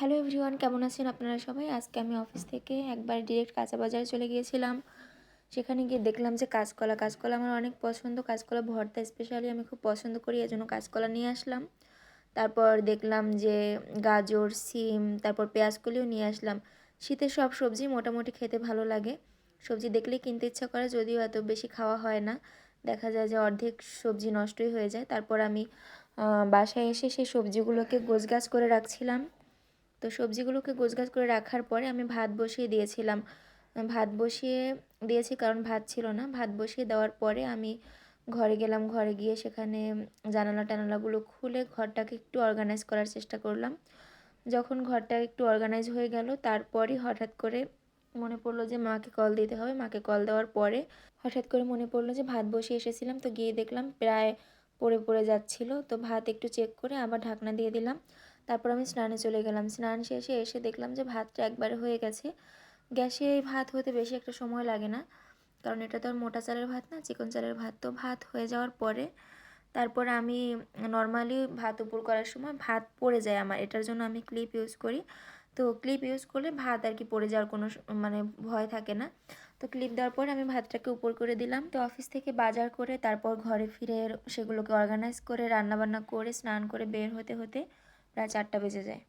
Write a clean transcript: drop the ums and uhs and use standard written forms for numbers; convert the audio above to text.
Hello everyone, কেমন আছেন আপনারা সবাই? আজকে আমি অফিস থেকে একবার ডিরেক্ট কাঁচা বাজারে চলে গিয়েছিলাম। সেখানে গিয়ে দেখলাম যে কাঁচকলা আমার অনেক পছন্দ। কাঁচকলা ভর্তা স্পেশালি আমি খুব পছন্দ করি, এজন্য কাঁচকলা নিয়ে আসলাম। তারপর দেখলাম যে গাজর, সিম, তারপর পেঁয়াজকলিও নিয়ে আসলাম। শীতের সব সবজি মোটামুটি খেতে ভালো লাগে। সবজি দেখলেই কিনতে ইচ্ছা করে, যদিও এত বেশি খাওয়া হয় না। দেখা যায় যে অর্ধেক সবজি নষ্টই হয়ে যায়। তারপর আমি বাসায় এসে সেই সবজিগুলোকে গোছগাছ করে রাখছিলাম। তো সবজিগুলোকে গোছগাছ করে রাখার পরে আমি ভাত বসিয়ে দিয়েছিলাম। ভাত বসিয়ে দিয়েছি কারণ ভাত ছিল না। ভাত বসিয়ে দেওয়ার পরে আমি ঘরে গেলাম। ঘরে গিয়ে সেখানে জানালা টানালাগুলো খুলে ঘরটাকে একটু অর্গানাইজ করার চেষ্টা করলাম। যখন ঘরটা একটু অর্গানাইজ হয়ে গেল, তারপরই হঠাৎ করে মনে পড়লো যে মাকে কল দিতে হবে। মাকে কল দেওয়ার পরে হঠাৎ করে মনে পড়লো যে ভাত বসিয়ে এসেছিলাম, তো গিয়ে দেখলাম প্রায় পড়ে পড়ে যাচ্ছিলো। তো ভাত একটু চেক করে আবার ঢাকনা দিয়ে দিলাম। তারপর আমি স্নানে চলে গেলাম। স্নান শেষে এসে দেখলাম যে ভাতটা একবারে হয়ে গেছে। গ্যাসে এই ভাত হতে বেশি একটা সময় লাগে না, কারণ এটা তো আর মোটা চালের ভাত না, চিকন চালের ভাত। তো ভাত হয়ে যাওয়ার পরে তারপর আমি নর্মালি ভাত উপর করার সময় ভাত পড়ে যায় আমার, এটার জন্য আমি ক্লিপ ইউজ করি। তো ক্লিপ ইউজ করলে ভাত আর কি পড়ে যাওয়ার কোনো মানে ভয় থাকে না। তো ক্লিপ দেওয়ার পর আমি ভাতটাকে উপর করে দিলাম। তো অফিস থেকে বাজার করে তারপর ঘরে ফিরে সেগুলোকে অর্গানাইজ করে রান্নাবান্না করে স্নান করে বের হতে হতে প্রায় 4টা বেজে যায়।